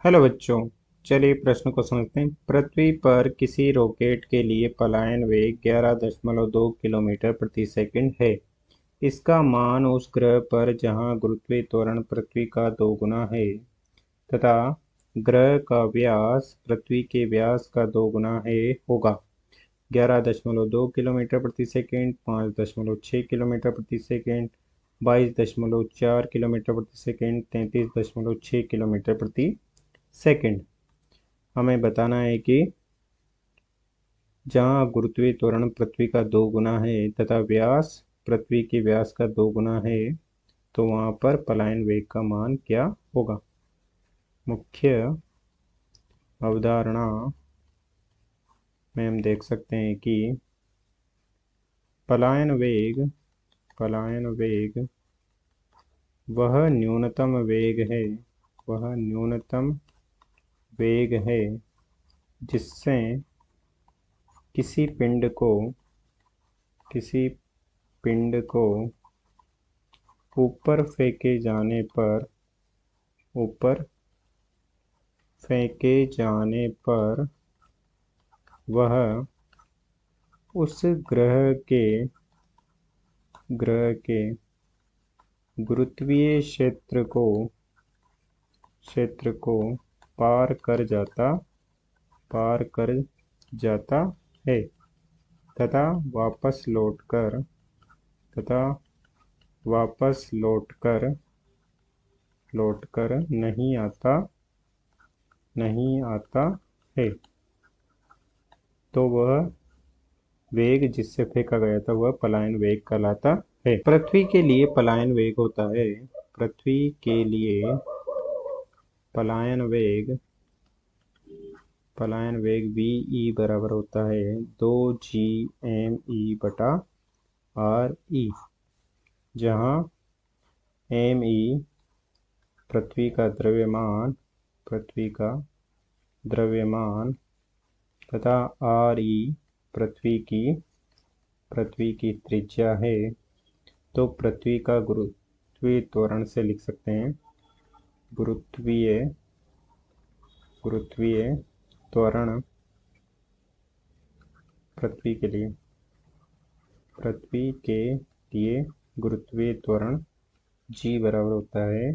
Hello बच्चों, चलिए प्रश्न को समझते हैं। पृथ्वी पर किसी रॉकेट के लिए पलायन वेग 11.2 किलोमीटर प्रति सेकंड है। इसका मान उस ग्रह पर जहां गुरुत्वीय त्वरण पृथ्वी का 2 गुना है तथा ग्रह का व्यास पृथ्वी के व्यास का 2 गुना है होगा। 11.2 किलोमीटर प्रति सेकंड, 5.6 किलोमीटर प्रति सेकंड, 22.4 किलोमीटर प्रति सेकंड, 33.6 किलोमीटर प्रति सेकंड। हमें बताना है कि जहाँ गुरुत्वीय त्वरण पृथ्वी का 2 गुना है तथा व्यास पृथ्वी के व्यास का 2 गुना है, तो वहाँ पर पलायन वेग का मान क्या होगा। मुख्य अवधारणा में हम देख सकते हैं कि पलायन वेग वह न्यूनतम वेग है जिससे किसी पिंड को ऊपर फेंके जाने पर वह उस ग्रह के गुरुत्वीय क्षेत्र को पार कर जाता है तथा वापस लौटकर नहीं आता है। तो वह वेग जिससे फेंका गया था वह पलायन वेग कहलाता है। पृथ्वी के लिए पलायन वेग होता है पृथ्वी के लिए पलायन वेग VE बराबर होता है 2GME बटा RE, जहाँ ME पृथ्वी का द्रव्यमान तथा RE पृथ्वी की त्रिज्या है। तो पृथ्वी का गुरुत्वीय त्वरण से लिख सकते हैं गुरुत्वीय त्वरण पृथ्वी के लिए गुरुत्वीय त्वरण G बराबर होता है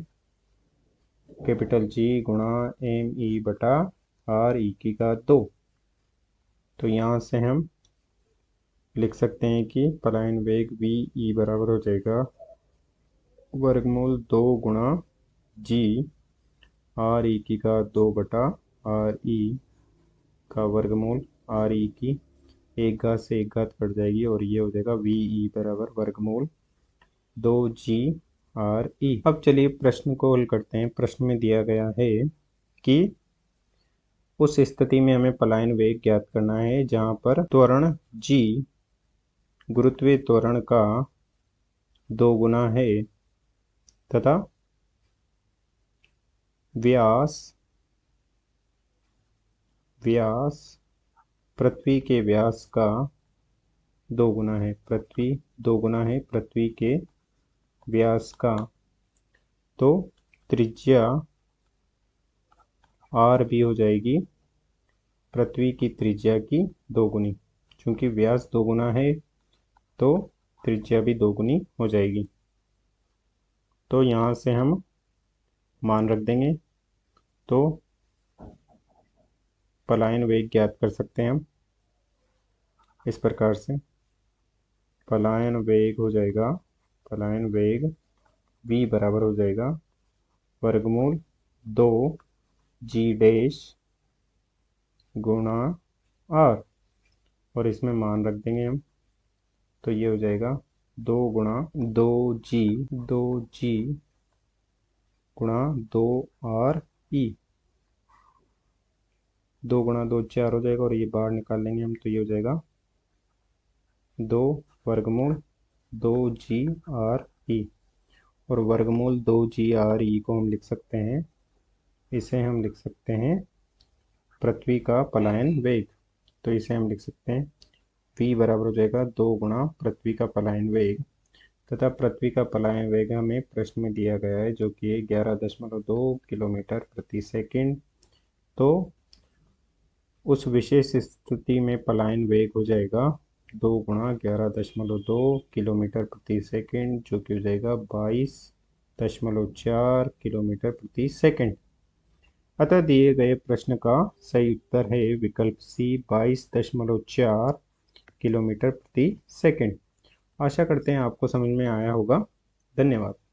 कैपिटल G गुणा ME बटा RE की घात 2। तो यहाँ से हम लिख सकते हैं कि पलायन वेग VE बराबर हो जाएगा वर्गमूल 2 गुणा G RE की घात 2 बटा RE का वर्गमूल RE की एक घात से एक घात कट जाएगी और ये हो जाएगा VE बराबर वर्गमूल 2G RE। अब चलिए प्रश्न को हल करते हैं। प्रश्न में दिया गया है कि उस स्थिति में हमें पलायन वेग ज्ञात करना है जहां पर त्वरण G गुरुत्वीय त्वरण का 2 गुना है तथा व्यास पृथ्वी के व्यास का 2 गुना है पृथ्वी के व्यास का। तो त्रिज्या R भी हो जाएगी पृथ्वी की त्रिज्या की 2 गुनी। चूंकि व्यास 2 गुना है तो त्रिज्या भी 2 गुनी हो जाएगी। तो यहाँ से हम मान रख देंगे तो पलायन वेग ज्ञात कर सकते हैं हम इस प्रकार से। पलायन वेग V बराबर हो जाएगा वर्गमूल 2 G डैश गुणा R और इसमें मान रख देंगे हम। तो ये हो जाएगा 2 गुणा 2G गुणा 2RE। 2 गुणा 2 4 हो जाएगा और ये बाहर निकाल लेंगे हम। तो ये हो जाएगा 2 वर्गमूल 2GRE और वर्गमूल 2GRE को हम लिख सकते हैं, इसे हम लिख सकते हैं पृथ्वी का पलायन वेग। तो इसे हम लिख सकते हैं V बराबर हो जाएगा 2 गुणा पृथ्वी का पलायन वेग तथा पृथ्वी का पलायन वेग हमें प्रश्न में दिया गया है जो कि 11.2 किलोमीटर प्रति सेकंड तो उस विशेष स्थिति में पलायन वेग हो जाएगा 2 × 11.2 किलोमीटर प्रति सेकंड, जो कि हो जाएगा 22.4 किलोमीटर प्रति सेकंड। अतः दिए गए प्रश्न का सही उत्तर है विकल्प सी, 22.4 किलोमीटर प्रति सेकंड। आशा करते हैं आपको समझ में आया होगा। धन्यवाद।